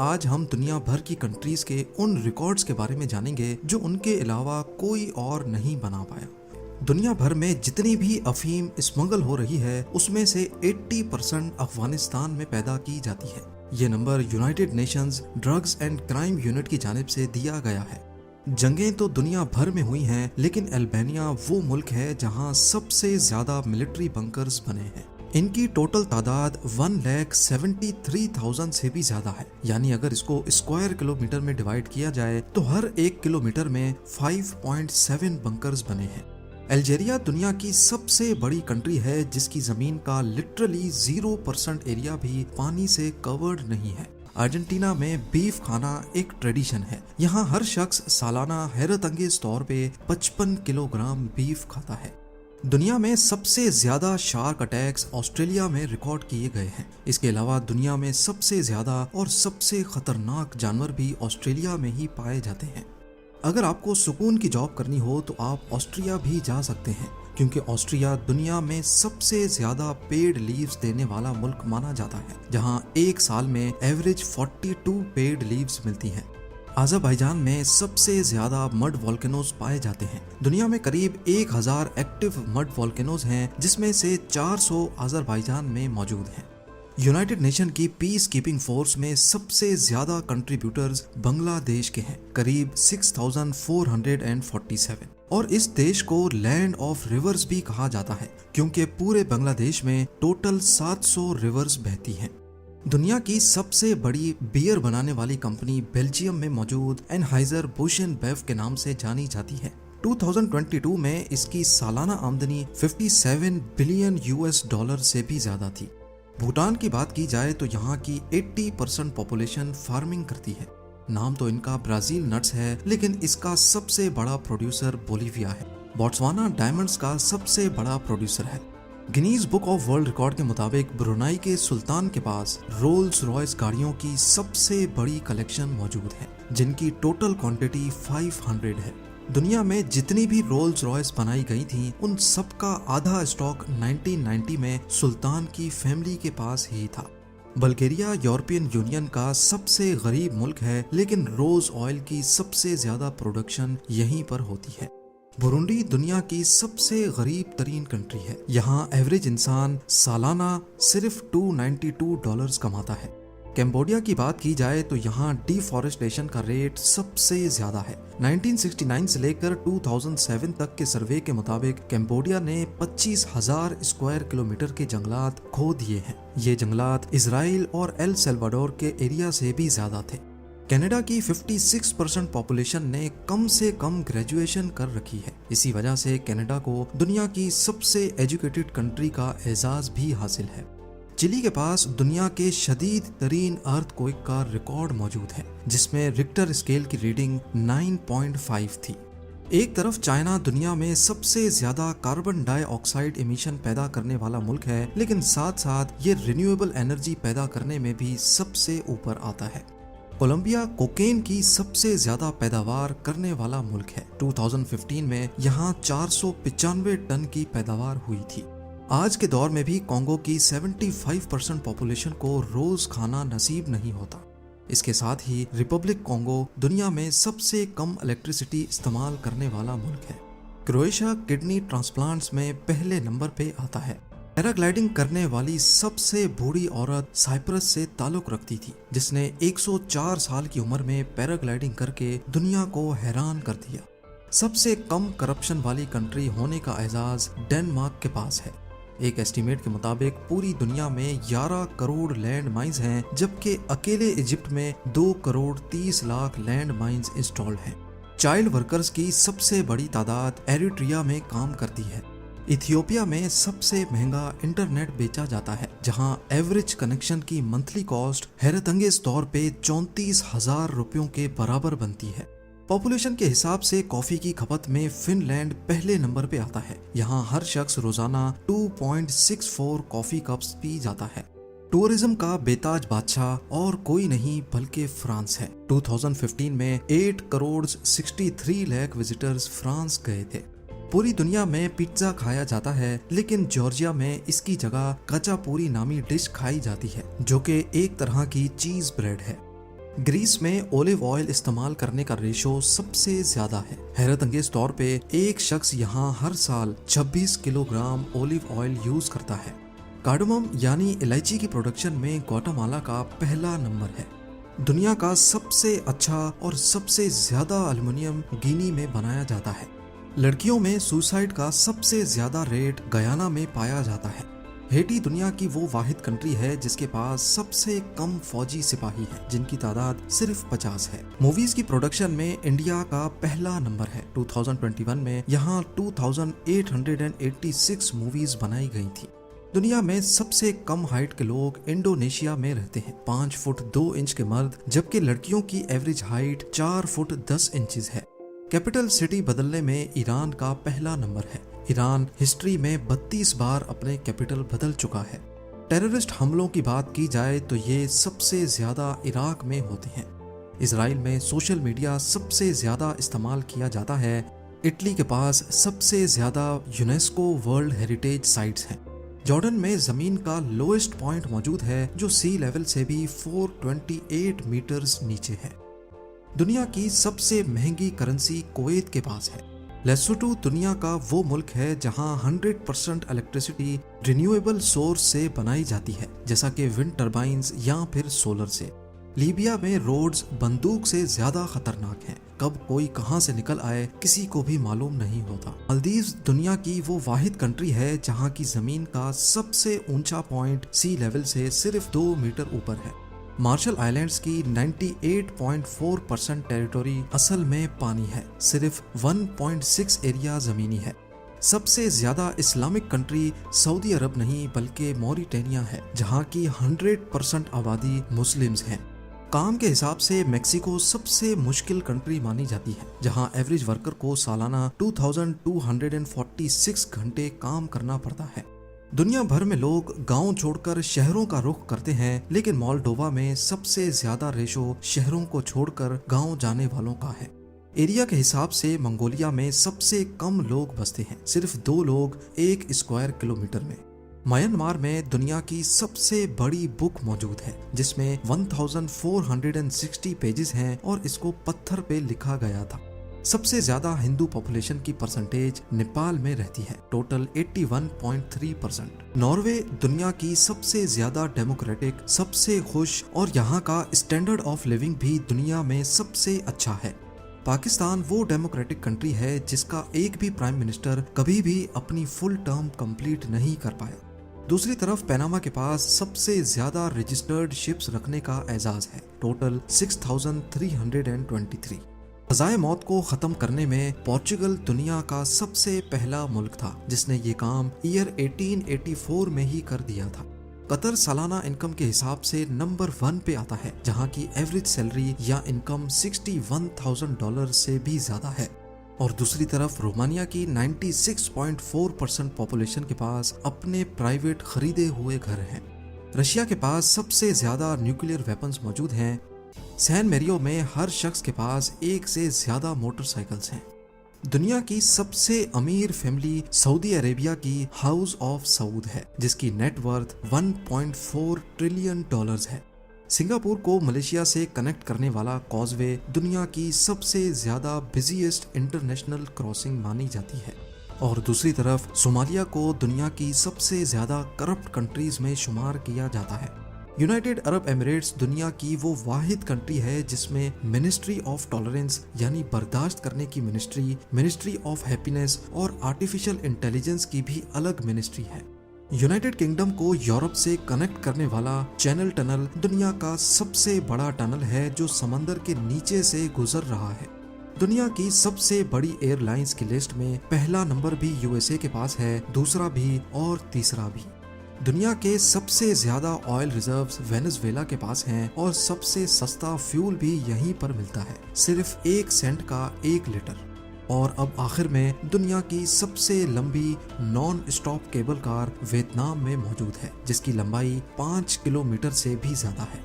आज हम दुनिया भर की कंट्रीज के उन रिकॉर्ड्स के बारे में जानेंगे जो उनके अलावा कोई और नहीं बना पाया। दुनिया भर में जितनी भी अफीम स्मगल हो रही है उसमें से 80% अफगानिस्तान में पैदा की जाती है। ये number United Nations drugs and crime unit की जानिब से दिया गया है। जंगें तो दुनिया भर में हुई हैं, लेकिन अल्बानिया वो मुल्क है जहां सबसे ज्यादा मिलिट्री बंकर्स बने हैं। इनकी टोटल तादाद 1,73,000 से भी ज्यादा है। यानी अगर इसको स्क्वायर किलोमीटर में डिवाइड किया जाए तो हर 1 किलोमीटर में 5.7 बंकर्स बने हैं। अल्जीरिया दुनिया की सबसे बड़ी कंट्री है जिसकी जमीन का लिटरली 0% एरिया भी पानी से कवर्ड नहीं है। अर्जेंटीना में बीफ खाना एक ट्रेडिशन है। यहाँ हर शख्स सालाना हैरत अंगेज तौर पे 55 किलोग्राम बीफ खाता है। दुनिया में सबसे ज्यादा शार्क अटैक्स ऑस्ट्रेलिया में रिकॉर्ड किए गए हैं। इसके अलावा दुनिया में सबसे ज्यादा और सबसे खतरनाक जानवर भी ऑस्ट्रेलिया में ही पाए जाते हैं। अगर आपको सुकून की जॉब करनी हो तो आप ऑस्ट्रिया भी जा सकते हैं, क्योंकि ऑस्ट्रिया दुनिया में सबसे ज्यादा पेड लीव्स देने वाला मुल्क माना जाता है, जहां एक साल में एवरेज 42 पेड लीव्स मिलती हैं। अज़रबैजान में सबसे ज्यादा मड वोल्केनोज पाए जाते हैं। दुनिया में करीब 1000 एक्टिव मड वोल्केनोज हैं, जिसमें से 400 अज़रबैजान में मौजूद हैं। यूनाइटेड नेशन की पीस कीपिंग फोर्स में सबसे ज्यादा कंट्रीब्यूटर्स बांग्लादेश के हैं, करीब 6447, और इस देश को लैंड ऑफ रिवर्स भी कहा जाता है, क्योंकि पूरे बांग्लादेश में टोटल 700 रिवर्स बहती हैं। दुनिया की सबसे बड़ी बियर बनाने वाली कंपनी बेल्जियम में मौजूद एनहाइजर-बुश एंड बेव के नाम से जानी जाती है। 2022 में इसकी सालाना आमदनी 57 बिलियन US$ से भी ज्यादा थी। भूटान की बात की जाए तो यहाँ की 80% पॉपुलेशन फार्मिंग करती है। नाम तो इनका ब्राजील नट्स है, लेकिन इसका सबसे बड़ा प्रोड्यूसर बोलीविया है। बोट्सवाना डायमंड्स का सबसे बड़ा प्रोड्यूसर है। Guinness book of world record के मुताबिक ब्रुनाई के सुल्तान के पास रोल्स रॉयस गाड़ियों की सबसे बड़ी कलेक्शन मौजूद है, जिनकी टोटल क्वांटिटी 500 है। दुनिया में जितनी भी रोल्स रॉयस बनाई गई थी, उन सबका आधा स्टॉक 1990 में सुल्तान की फैमिली के पास ही था। बल्गेरिया यूरोपियन यूनियन का सबसे गरीब मुल्क है, लेकिन रोज ऑयल की सबसे ज्यादा प्रोडक्शन यहीं पर होती है। बुरुंडी दुनिया की सबसे गरीब तरीन कंट्री है। यहाँ एवरेज इंसान सालाना सिर्फ $292 कमाता है। कैम्बोडिया की बात की जाए तो यहाँ डिफॉरेस्टेशन का रेट सबसे ज्यादा है। 1969 से लेकर 2007 तक के सर्वे के मुताबिक कैम्बोडिया ने 25,000 स्क्वायर किलोमीटर के जंगलात खो दिए हैं। ये जंगलात इजराइल और एल सल्वाडोर के एरिया से भी ज्यादा थे। कनाडा की 56% पॉपुलेशन ने कम से कम ग्रेजुएशन कर रखी है। इसी वजह से कनाडा को दुनिया की सबसे एजुकेटेड कंट्री का एजाज भी हासिल है। चिली के पास दुनिया के शदीद तरीन अर्थक्वेक का रिकॉर्ड मौजूद है, जिसमें रिक्टर स्केल की रीडिंग 9.5 थी। एक तरफ चाइना दुनिया में सबसे ज्यादा कार्बन डाइऑक्साइड एमिशन पैदा करने वाला मुल्क है, लेकिन साथ साथ ये रिन्यूएबल एनर्जी पैदा करने में भी सबसे ऊपर आता है। कोलंबिया कोकेन की सबसे ज्यादा पैदावार करने वाला मुल्क है। 2015 में यहाँ 495 टन की पैदावार हुई थी। आज के दौर में भी कॉन्गो की 75% पॉपुलेशन को रोज खाना नसीब नहीं होता। इसके साथ ही रिपब्लिक कॉन्गो दुनिया में सबसे कम इलेक्ट्रिसिटी इस्तेमाल करने वाला मुल्क है। क्रोएशिया किडनी ट्रांसप्लांट्स में पहले नंबर पे आता है। पैराग्लाइडिंग करने वाली सबसे बूढ़ी औरत साइप्रस से ताल्लुक रखती थी, जिसने 104 साल की उम्र में पैराग्लाइडिंग करके दुनिया को हैरान कर दिया। सबसे कम करप्शन वाली कंट्री होने का एजाज डेनमार्क के पास है। एक एस्टीमेट के मुताबिक पूरी दुनिया में 11 करोड़ लैंड माइंस हैं, जबकि अकेले इजिप्ट में 2 crore 30 lakh land mines installed हैं। चाइल्ड वर्कर्स की सबसे बड़ी तादाद एरिट्रिया में काम करती है। इथियोपिया में सबसे महंगा इंटरनेट बेचा जाता है, जहां एवरेज कनेक्शन की मंथली कॉस्ट हैरतअंगेज तौर पे 34,000 रुपयों के बराबर बनती है। पॉपुलेशन के हिसाब से कॉफी की खपत में फिनलैंड पहले नंबर पे आता है। यहाँ हर शख्स रोजाना 2.64 कॉफी कप्स पी जाता है। टूरिज्म का बेताज बादशाह और कोई नहीं बल्कि फ्रांस है। 2015 में 8 करोड़ 63 लाख विजिटर्स फ्रांस गए थे। पूरी दुनिया में पिज्जा खाया जाता है, लेकिन जॉर्जिया में इसकी जगह कचापूरी नामी डिश खाई जाती है, जो कि एक तरह की चीज ब्रेड है। ग्रीस में ओलिव ऑयल इस्तेमाल करने का रेशो सबसे ज्यादा है। हैरत अंगेज तौर पे एक शख्स यहाँ हर साल 26 किलोग्राम ओलिव ऑयल यूज करता है। कार्डमम यानी इलायची की प्रोडक्शन में ग्वाटेमाला का पहला नंबर है। दुनिया का सबसे अच्छा और सबसे ज्यादा एल्युमिनियम गिनी में बनाया जाता है। लड़कियों में सुसाइड का सबसे ज्यादा रेट गयाना में पाया जाता है। हेटी दुनिया की वो वाहिद कंट्री है जिसके पास सबसे कम फौजी सिपाही है, जिनकी तादाद सिर्फ 50 है। मूवीज की प्रोडक्शन में इंडिया का पहला नंबर है। 2021 में यहाँ 2886 मूवीज बनाई गई थी। दुनिया में सबसे कम हाइट के लोग इंडोनेशिया में रहते हैं, 5 फुट 2 इंच के मर्द, जबकि लड़कियों की एवरेज हाइट 4 फुट 10 इंचेस है। कैपिटल सिटी बदलने में ईरान का पहला नंबर है। ईरान हिस्ट्री में 32 बार अपने कैपिटल बदल चुका है। टेररिस्ट हमलों की बात की जाए तो ये सबसे ज्यादा इराक में होते हैं। इजराइल में सोशल मीडिया सबसे ज्यादा इस्तेमाल किया जाता है। इटली के पास सबसे ज्यादा यूनेस्को वर्ल्ड हेरिटेज साइट्स हैं। जॉर्डन में जमीन का लोएस्ट पॉइंट मौजूद है जो सी लेवल से भी 428 मीटर्स नीचे है। दुनिया की सबसे महंगी करेंसी कुवैत के पास है। लेसोटो दुनिया का वो मुल्क है जहां 100% इलेक्ट्रिसिटी रिन्यूएबल सोर्स से बनाई जाती है, जैसा कि विंड टर्बाइंस या फिर सोलर से। लीबिया में रोड्स बंदूक से ज्यादा खतरनाक हैं। कब कोई कहां से निकल आए किसी को भी मालूम नहीं होता। मालदीव्स दुनिया की वो वाहिद कंट्री है जहां की जमीन का सबसे ऊंचा पॉइंट सी लेवल से सिर्फ 2 मीटर ऊपर है। मार्शल आइलैंड्स की 98.4% टेरिटोरी असल में पानी है, सिर्फ 1.6 एरिया जमीनी है। सबसे ज्यादा इस्लामिक कंट्री सऊदी अरब नहीं बल्कि मॉरिटेनिया है, जहां की 100% आबादी मुस्लिम्स हैं। काम के हिसाब से मेक्सिको सबसे मुश्किल कंट्री मानी जाती है, जहां एवरेज वर्कर को सालाना 2246 घंटे काम करना पड़ता है। दुनिया भर में लोग गांव छोड़कर शहरों का रुख करते हैं, लेकिन मोल्डोवा में सबसे ज्यादा रेशो शहरों को छोड़कर गांव जाने वालों का है। एरिया के हिसाब से मंगोलिया में सबसे कम लोग बसते हैं, सिर्फ 2 लोग 1 स्क्वायर किलोमीटर में। म्यांमार में दुनिया की सबसे बड़ी बुक मौजूद है, जिसमें 1460 पेजेस हैं और इसको पत्थर पे लिखा गया था। सबसे ज्यादा हिंदू पॉपुलेशन की परसेंटेज नेपाल में रहती है, टोटल 81.3%। नॉर्वे दुनिया की सबसे ज्यादा डेमोक्रेटिक, सबसे खुश और यहाँ का स्टैंडर्ड ऑफ लिविंग भी दुनिया में सबसे अच्छा है। पाकिस्तान वो डेमोक्रेटिक कंट्री है जिसका एक भी प्राइम मिनिस्टर कभी भी अपनी फुल टर्म कंप्लीट नहीं कर पाया। दूसरी तरफ पनामा के पास सबसे ज्यादा रजिस्टर्ड शिप्स रखने का एजाज है, टोटल 6323। सजाए मौत को खत्म करने में पोर्चुगल दुनिया का सबसे पहला मुल्क था जिसने ये काम ईयर 1884 में ही कर दिया था। कतर सालाना इनकम के हिसाब से नंबर 1 पे आता है, जहाँ की एवरेज सैलरी या इनकम $61,000 से भी ज्यादा है। और दूसरी तरफ रोमानिया की 96.4% पॉपुलेशन के पास अपने प्राइवेट खरीदे हुए घर हैं। रशिया के पास सबसे ज्यादा न्यूक्लियर वेपन्स मौजूद हैं। सैन मेरियो में हर शख्स के पास 1 से ज्यादा मोटरसाइकिल्स हैं। दुनिया की सबसे अमीर फैमिली सऊदी अरेबिया की हाउस ऑफ सऊद है, जिसकी नेटवर्थ $1.4 ट्रिलियन है। सिंगापुर को मलेशिया से कनेक्ट करने वाला कॉजवे दुनिया की सबसे ज्यादा बिजीएस्ट इंटरनेशनल क्रॉसिंग मानी जाती है। और दूसरी तरफ सोमालिया को दुनिया की सबसे ज्यादा करप्ट कंट्रीज में शुमार किया जाता है। यूनाइटेड अरब एमिरेट्स दुनिया की वो वाहिद कंट्री है जिसमें मिनिस्ट्री ऑफ टॉलरेंस यानी बर्दाश्त करने की मिनिस्ट्री ऑफ हैप्पीनेस और आर्टिफिशियल इंटेलिजेंस की भी अलग मिनिस्ट्री है। यूनाइटेड किंगडम को यूरोप से कनेक्ट करने वाला चैनल टनल दुनिया का सबसे बड़ा टनल है जो समंदर के नीचे से गुजर रहा है। दुनिया की सबसे बड़ी एयरलाइंस की लिस्ट में पहला नंबर भी यूएसए के पास है, दूसरा भी और तीसरा भी। दुनिया के सबसे ज्यादा ऑयल रिजर्व्स वेनेजुएला के पास हैं और सबसे सस्ता फ्यूल भी यहीं पर मिलता है, सिर्फ 1 सेंट का 1 लीटर। और अब आखिर में दुनिया की सबसे लंबी non stop cable car Vietnam में मौजूद है, जिसकी लंबाई 5 किलोमीटर से भी ज्यादा है।